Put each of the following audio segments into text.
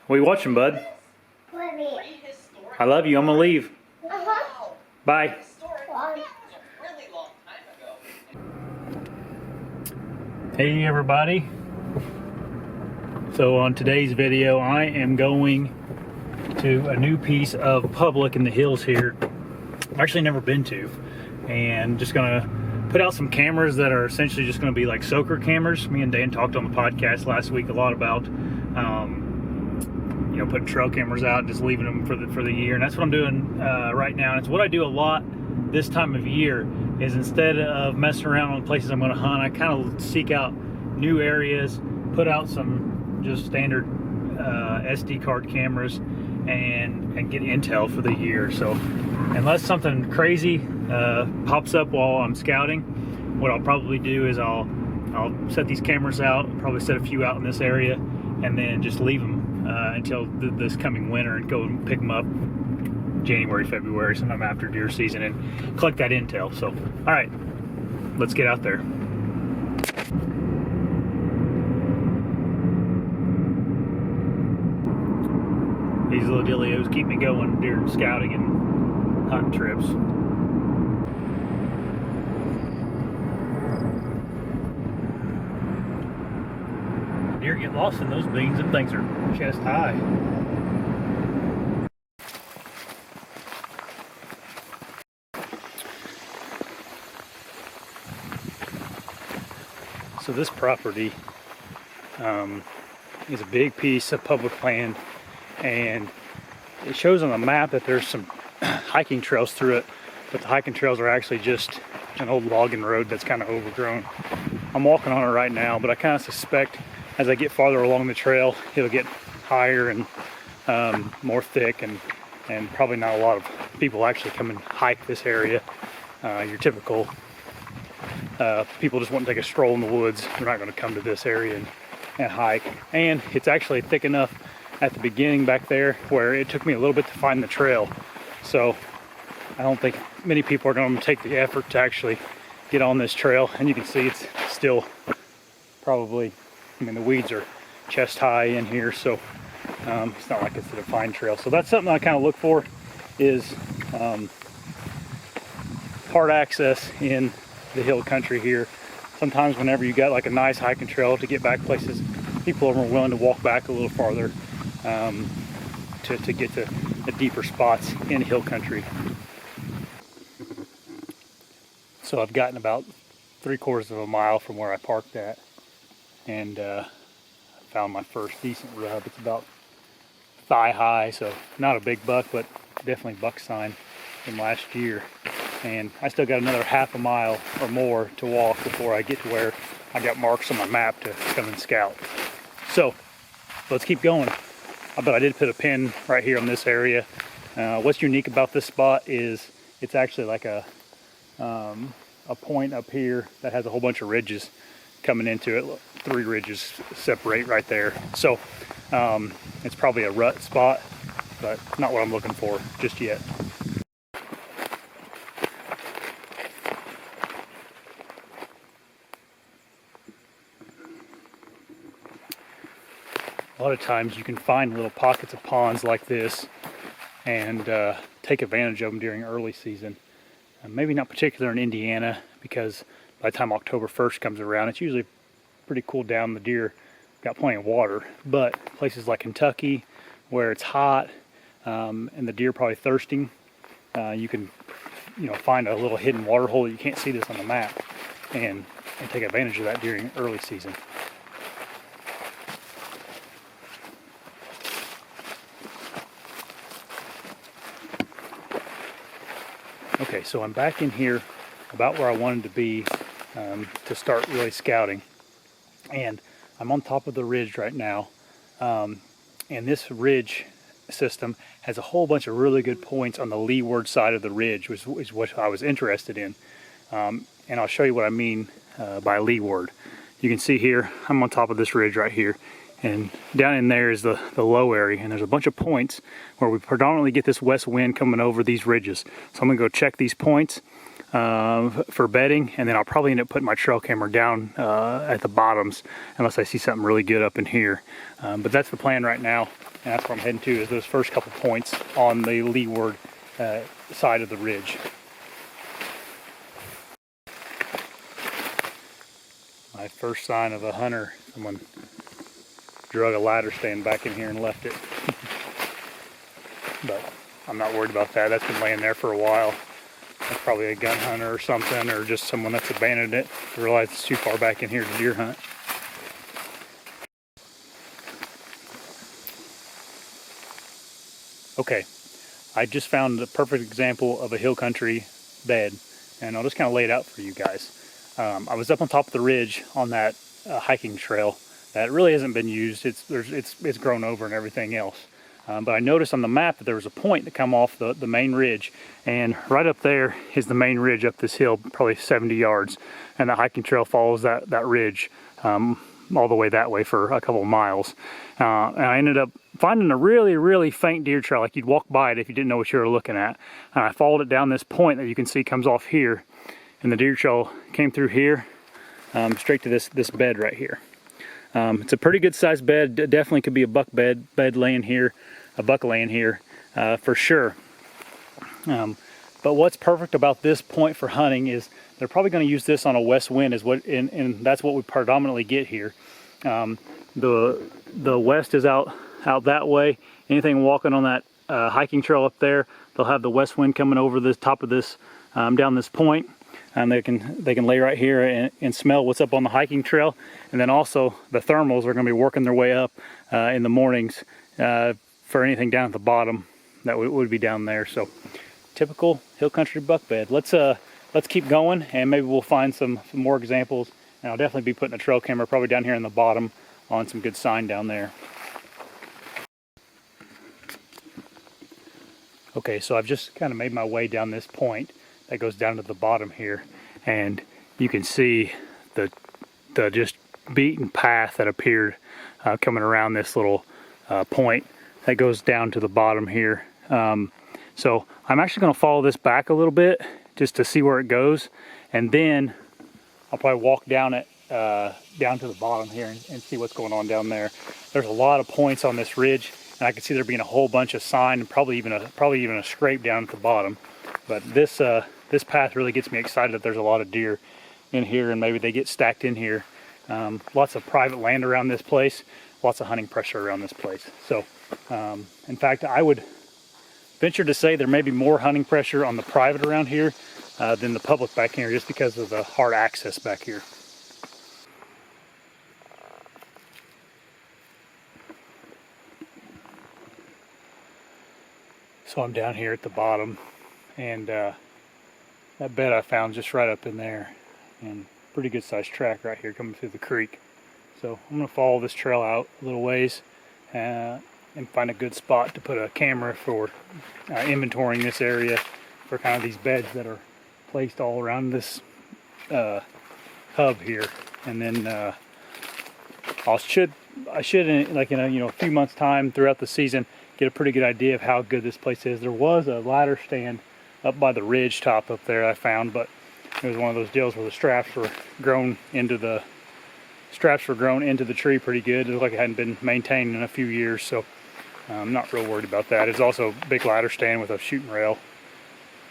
What are you watching, bud? I love you. I'm gonna leave. Bye. Hey everybody. So on today's video, I am going to a new piece of public in the hills here I've actually never been to, and just gonna put out some cameras that are essentially just gonna be like soaker cameras. Me and Dan talked on the podcast last week a lot about you know, putting trail cameras out and just leaving them for the year, and that's what I'm doing right now. And it's what I do a lot this time of year, is instead of messing around on places I'm going to hunt, I kind of seek out new areas, put out some just standard SD card cameras, and get intel for the year. So unless something crazy pops up while I'm scouting, what I'll probably do is I'll set these cameras out, probably set a few out in this area, and then just leave them until this coming winter, and go and pick them up January, February, sometime after deer season, and collect that intel. So, all right, let's get out there. These little dealios keep me going during scouting and hunting trips. Deer get lost in those beans. Them things are chest high. So this property is a big piece of public land, and it shows on the map that there's some hiking trails through it, but the hiking trails are actually just an old logging road that's kind of overgrown. I'm walking on it right now, but I kind of suspect as I get farther along the trail, it'll get higher and more thick, and probably not a lot of people actually come and hike this area. Your typical people just want to take a stroll in the woods. They're not going to come to this area and hike. And it's actually thick enough at the beginning back there where it took me a little bit to find the trail. So I don't think many people are going to take the effort to actually get on this trail. And you can see it's still probably, I mean, the weeds are chest high in here, so it's not like it's a defined trail. So that's something I kind of look for, is hard access in the hill country here. Sometimes whenever you got like a nice hiking trail to get back places, people are more willing to walk back a little farther to get to the deeper spots in hill country. So I've gotten about 3/4 of a mile from where I parked at, and found my first decent rub. It's about thigh high, so not a big buck, but definitely buck sign from last year. And I still got another half a mile or more to walk before I get to where I got marks on my map to come and scout. So let's keep going. But I did put a pin right here on this area. What's unique about this spot is it's actually like a point up here that has a whole bunch of ridges coming into it. Look, 3 ridges separate right there. So it's probably a rut spot, but not what I'm looking for just yet. A lot of times you can find little pockets of ponds like this and take advantage of them during early season. Maybe not particular in Indiana, because by the time October 1st comes around, it's usually pretty cool down. The deer got plenty of water. But places like Kentucky, where it's hot and the deer probably thirsting, you can, you know, find a little hidden water hole that you can't see this on the map, and take advantage of that during early season. Okay, so I'm back in here about where I wanted to be to start really scouting, and I'm on top of the ridge right now, and this ridge system has a whole bunch of really good points on the leeward side of the ridge, which is what I was interested in, and I'll show you what I mean by leeward. You can see here I'm on top of this ridge right here, and down in there is the low area, and there's a bunch of points where we predominantly get this west wind coming over these ridges. So I'm gonna go check these points for bedding, and then I'll probably end up putting my trail camera down at the bottoms unless I see something really good up in here. But that's the plan right now. And that's where I'm heading to, is those first couple points on the leeward side of the ridge. My first sign of a hunter. Someone drug a ladder stand back in here and left it. But I'm not worried about that. That's been laying there for a while. That's probably a gun hunter or something, or just someone that's abandoned it, realized it's too far back in here to deer hunt. Okay, I just found the perfect example of a hill country bed, and I'll just kind of lay it out for you guys. I was up on top of the ridge on that hiking trail that really hasn't been used. It's grown over and everything else. But I noticed on the map that there was a point that come off the main ridge, and right up there is the main ridge up this hill, probably 70 yards, and the hiking trail follows that ridge all the way that way for a couple of miles. And I ended up finding a really faint deer trail, like you'd walk by it if you didn't know what you were looking at. And I followed it down this point that you can see comes off here, and the deer trail came through here straight to this bed right here. It's a pretty good sized bed. Definitely could be a buck bed laying here, a buck laying here for sure. But what's perfect about this point for hunting is they're probably going to use this on a west wind, and that's what we predominantly get here. The west is out that way. Anything walking on that hiking trail up there, they'll have the west wind coming over the top of this down this point. And they can lay right here and smell what's up on the hiking trail. And then also the thermals are going to be working their way up in the mornings for anything down at the bottom that would be down there. So typical hill country buck bed. Let's keep going, and maybe we'll find some more examples. And I'll definitely be putting a trail camera probably down here in the bottom on some good sign down there. Okay, so I've just kind of made my way down this point that goes down to the bottom here, and you can see the just beaten path that appeared coming around this little point that goes down to the bottom here. So I'm actually going to follow this back a little bit just to see where it goes, and then I'll probably walk down it down to the bottom here and see what's going on down there. There's a lot of points on this ridge, and I can see there being a whole bunch of sign and probably even a scrape down at the bottom. But this path really gets me excited that there's a lot of deer in here, and maybe they get stacked in here. Lots of private land around this place, lots of hunting pressure around this place. So in fact, I would venture to say there may be more hunting pressure on the private around here than the public back here, just because of the hard access back here. So I'm down here at the bottom, and that bed I found just right up in there, and pretty good sized track right here coming through the creek. So I'm going to follow this trail out a little ways and find a good spot to put a camera for inventorying this area for kind of these beds that are placed all around this hub here. And then I should like in a few months time throughout the season get a pretty good idea of how good this place is. There was a ladder stand up by the ridge top up there I found, but it was one of those deals where the straps were grown into the tree pretty good. It looked like it hadn't been maintained in a few years, so I'm not real worried about that. It's also a big ladder stand with a shooting rail,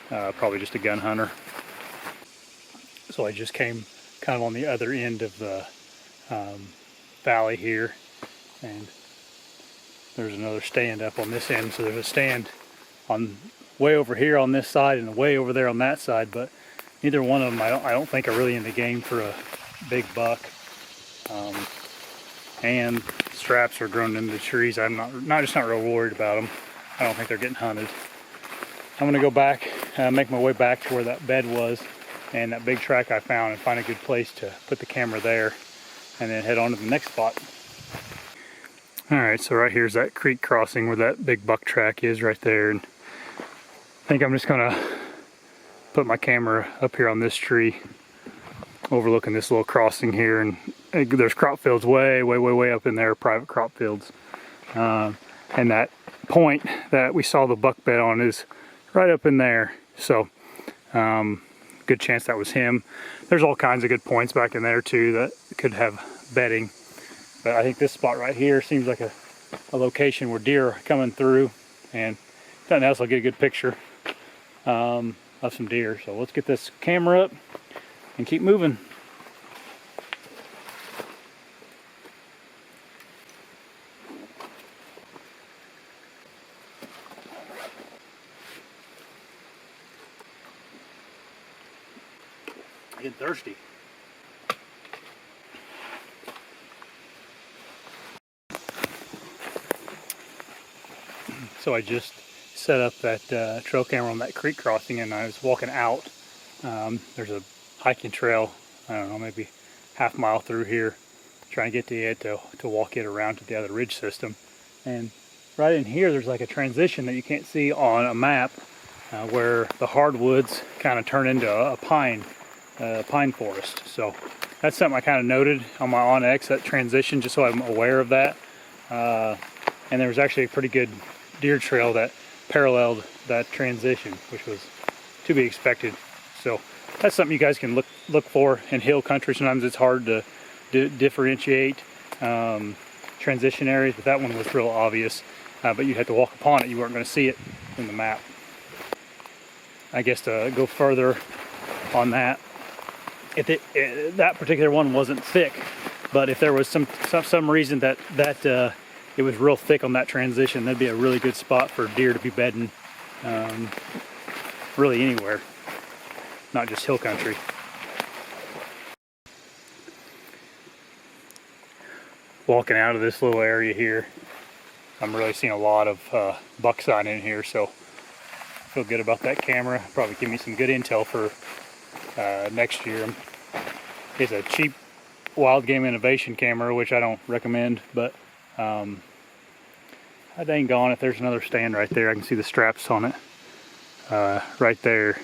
probably just a gun hunter. So I just came kind of on the other end of the valley here, and there's another stand up on this end. So there's a stand on way over here on this side and way over there on that side, but neither one of them I don't think are really in the game for a big buck. And straps are grown into the trees. I'm not real worried about them. I don't think they're getting hunted. I'm gonna go back, make my way back to where that bed was and that big track I found, and find a good place to put the camera there, and then head on to the next spot. Alright, so right here's that creek crossing where that big buck track is right there, and I think I'm just gonna put my camera up here on this tree overlooking this little crossing here, and there's crop fields way up in there, private crop fields, and that point that we saw the buck bed on is right up in there. So good chance that was him. There's all kinds of good points back in there too that could have bedding, but I think this spot right here seems like a a location where deer are coming through, and if nothing else, I'll get a good picture of some deer. So let's get this camera up and keep moving. Getting thirsty. So I just set up that trail camera on that creek crossing, and I was walking out. There's a hiking trail, I don't know, maybe half mile through here, trying to get to it to walk it around to the other ridge system. And right in here there's like a transition that you can't see on a map where the hardwoods kind of turn into a pine forest. So that's something I kind of noted on my OnX, that transition, just so I'm aware of that. And there was actually a pretty good deer trail that paralleled that transition, which was to be expected. So that's something you guys can look for in hill country. Sometimes it's hard to differentiate transition areas, but that one was real obvious. But you had to walk upon it. You weren't going to see it in the map. I guess to go further on that, that particular one wasn't thick, but if there was some reason that it was real thick on that transition, that'd be a really good spot for deer to be bedding, really anywhere, not just hill country. Walking out of this little area here, I'm really seeing a lot of buck sign in here, so I feel good about that camera. Probably give me some good intel for next year. It's a cheap Wild Game Innovation camera, which I don't recommend, but I dang gone if there's another stand right there. I can see the straps on it right there.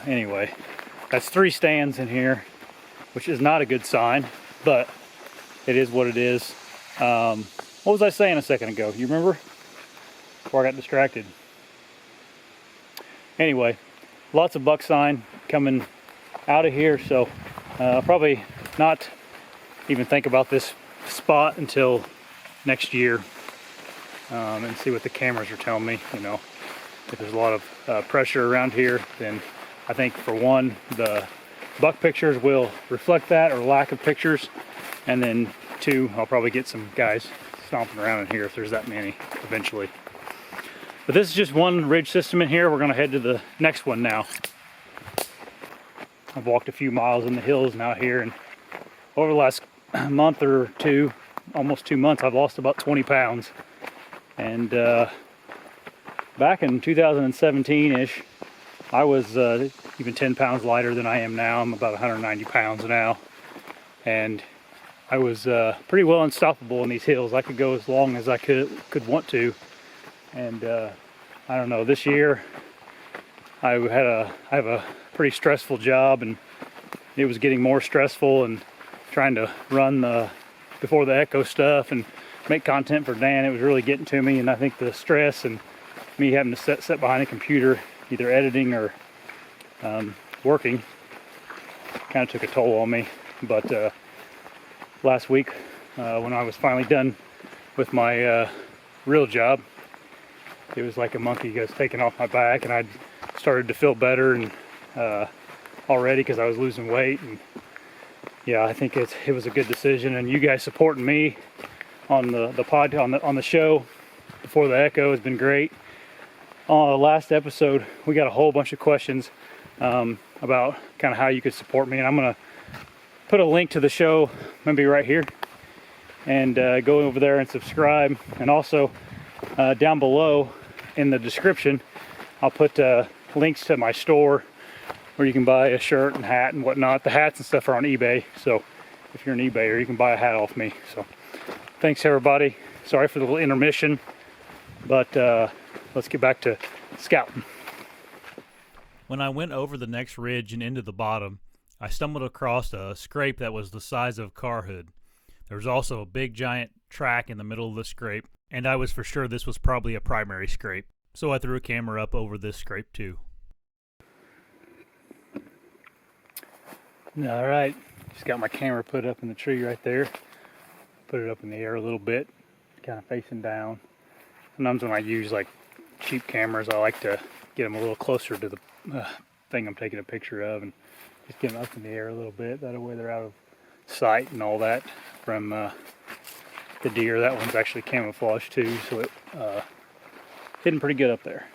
Anyway, that's 3 stands in here, which is not a good sign, but it is what it is. What was I saying a second ago? You remember? Before I got distracted. Anyway, lots of buck sign coming out of here, so I'll probably not even think about this spot until next year, and see what the cameras are telling me. You know, if there's a lot of pressure around here, then I think for one, the buck pictures will reflect that, or lack of pictures, and then 2, I'll probably get some guys stomping around in here if there's that many eventually. But this is just one ridge system in here. We're going to head to the next one now. I've walked a few miles in the hills now here, and over the last month or 2, almost 2 months, I've lost about 20 pounds. And back in 2017-ish, I was even 10 pounds lighter than I am now. I'm about 190 pounds now. And I was pretty well unstoppable in these hills. I could go as long as I could want to. And I don't know, this year I have a pretty stressful job, and it was getting more stressful, and trying to run the Before the Echo stuff and make content for Dan, it was really getting to me. And I think the stress and me having to sit behind a computer, either editing or working, kind of took a toll on me. But last week, when I was finally done with my real job, it was like a monkey was taken off my back, and I started to feel better, and already, because I was losing weight. And yeah, I think it was a good decision. And you guys supporting me on the show Before the Echo has been great. On the last episode, we got a whole bunch of questions about kind of how you could support me, and I'm gonna put a link to the show maybe right here, and go over there and subscribe. And also down below in the description, I'll put links to my store where you can buy a shirt and hat and whatnot. The hats and stuff are on eBay, so if you're an eBayer, you can buy a hat off me. So thanks everybody. Sorry for the little intermission, but let's get back to scouting. When I went over the next ridge and into the bottom, I stumbled across a scrape that was the size of a car hood. There was also a big giant track in the middle of the scrape, and I was for sure this was probably a primary scrape. So I threw a camera up over this scrape too. Alright, Just got my camera put up in the tree right there. Put it up in the air a little bit, kind of facing down. Sometimes when I use like cheap cameras, I like to get them a little closer to the thing I'm taking a picture of and just get them up in the air a little bit. That way they're out of sight and all that from the deer. That one's actually camouflaged too, so it hidden pretty good up there.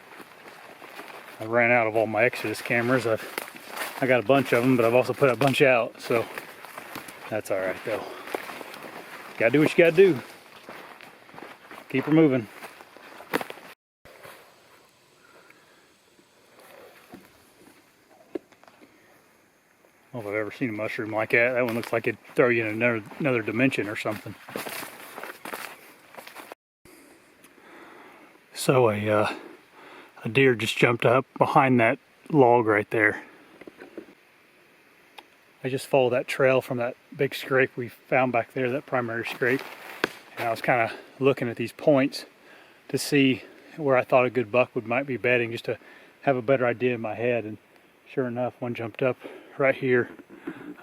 I ran out of all my Exodus cameras. I got a bunch of them, but I've also put a bunch out, so that's all right though. Gotta do what you gotta do. Keep her moving. I don't know if I've ever seen a mushroom like that. That one looks like it'd throw you in another dimension or something. So a deer just jumped up behind that log right there. I just followed that trail from that big scrape we found back there, that primary scrape. And I was kind of looking at these points to see where I thought a good buck might be bedding, just to have a better idea in my head. And sure enough, one jumped up right here.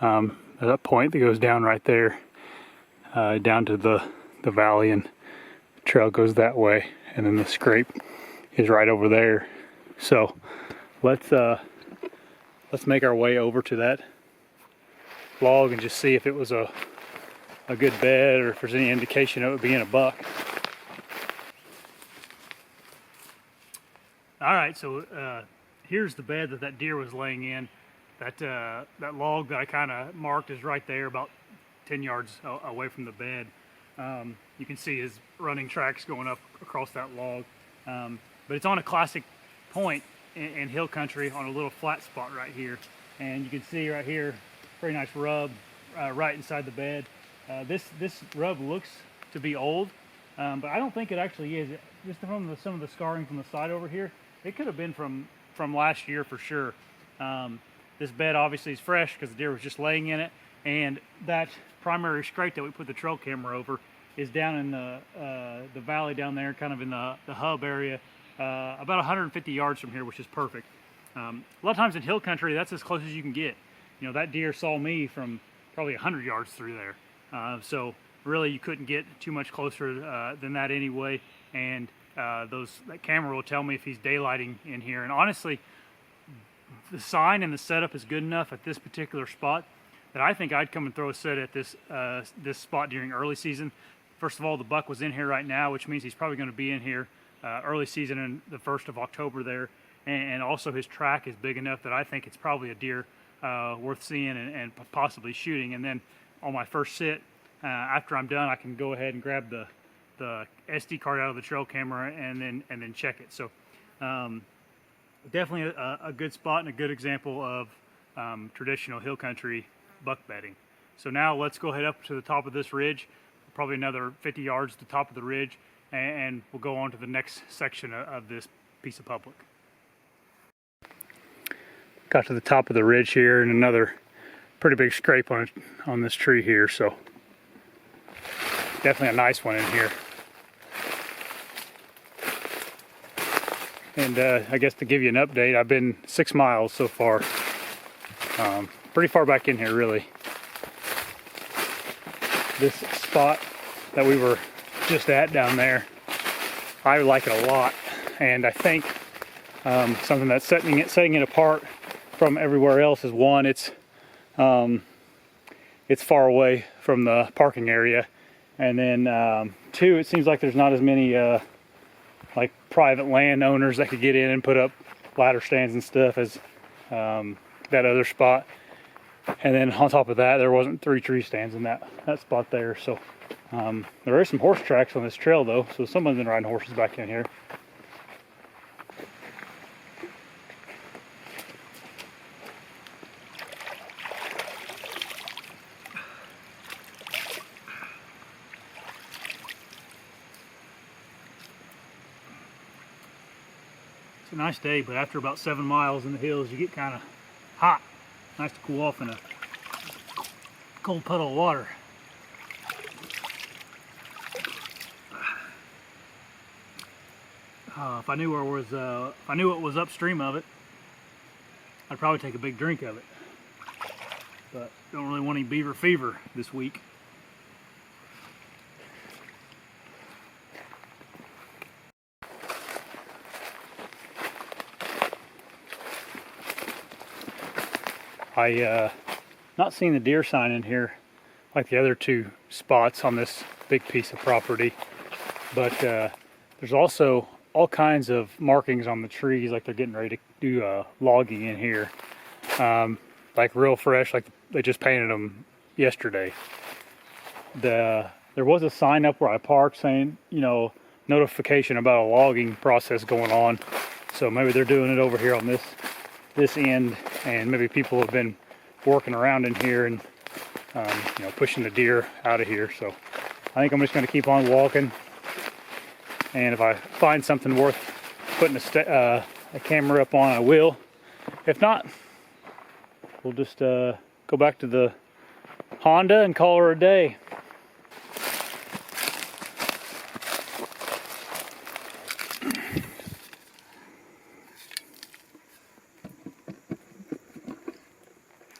At that point that goes down right there, down to the valley, and the trail goes that way. And then the scrape is right over there. So let's make our way over to that log and just see if it was a good bed or if there's any indication of it being a buck. All right, so here's the bed that deer was laying in. That log that I kind of marked is right there, about 10 yards away from the bed. You can see his running tracks going up across that log. But it's on a classic point in hill country on a little flat spot right here. And you can see right here, very nice rub right inside the bed. This rub looks to be old, but I don't think it actually is. Just from some of the scarring from the side over here, it could have been from last year for sure. This bed obviously is fresh because the deer was just laying in it, and that primary scrape that we put the trail camera over is down in the valley down there, kind of in the hub area, about 150 yards from here, which is perfect. A lot of times in hill country, that's as close as you can get. You know, that deer saw me from probably 100 yards through there. So really you couldn't get too much closer than that anyway. And that camera will tell me if he's daylighting in here. And honestly, the sign and the setup is good enough at this particular spot that I think I'd come and throw a set at this spot during early season. First of all, the buck was in here right now, which means he's probably going to be in here early season in the 1st of October there. And also his track is big enough that I think it's probably a deer worth seeing and possibly shooting. And then on my first sit, after I'm done, I can go ahead and grab the SD card out of the trail camera and then check it. So definitely a good spot and a good example of traditional hill country buck bedding. So now let's go ahead up to the top of this ridge, probably another 50 yards to the top of the ridge, and we'll go on to the next section of this piece of public. Got to the top of the ridge here, and another pretty big scrape on this tree here, so definitely a nice one in here. And I guess to give you an update, I've been 6 miles so far. Pretty far back in here, really. This spot that we were just at down there, I like it a lot, and I think something that's setting it apart from everywhere else is, one, it's far away from the parking area, and then 2, it seems like there's not as many like private landowners that could get in and put up ladder stands and stuff as that other spot. And then on top of that, there wasn't 3 tree stands in that spot there. So there are some horse tracks on this trail though, so someone's been riding horses back in here. It's a nice day, but after about 7 miles in the hills, you get kind of hot. Nice to cool off in a cold puddle of water. If I knew what was upstream of it, I'd probably take a big drink of it. but don't really want any beaver fever this week. Not seeing the deer sign in here like the other two spots on this big piece of property, but there's also all kinds of markings on the trees, like they're getting ready to do logging in here, like real fresh, like they just painted them yesterday. There was a sign up where I parked saying, you know, notification about a logging process going on, so maybe they're doing it over here on this end, and maybe people have been working around in here and you know, pushing the deer out of here. So I think I'm just going to keep on walking, and if I find something worth putting a camera up on, I will. If not, we'll just go back to the Honda and call her a day.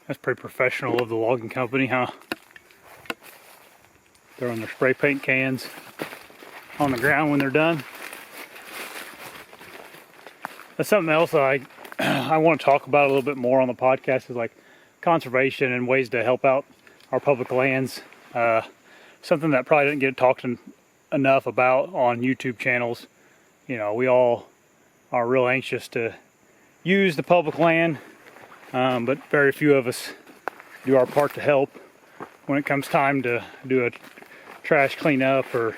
That's pretty professional of the logging company, huh? Throwing their spray paint cans on the ground when they're done. That's something else that I want to talk about a little bit more on the podcast, is like conservation and ways to help out our public lands. Something that probably didn't get talked enough about on YouTube channels. You know, we all are real anxious to use the public land, but very few of us do our part to help when it comes time to do a trash cleanup, or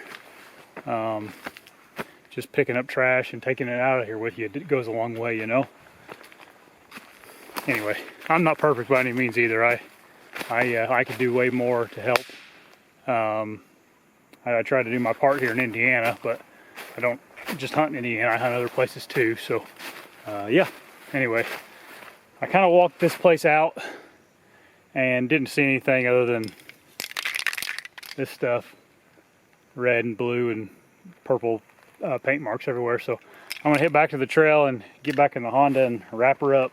just picking up trash and taking it out of here with you. It goes a long way, you know. Anyway, I'm not perfect by any means either. I could do way more to help. I try to do my part here in Indiana, but I don't just hunt in Indiana. I hunt other places too. So yeah. Anyway, I kind of walked this place out and didn't see anything other than this stuff, red and blue and purple paint marks everywhere. So I'm gonna head back to the trail and get back in the Honda and wrap her up.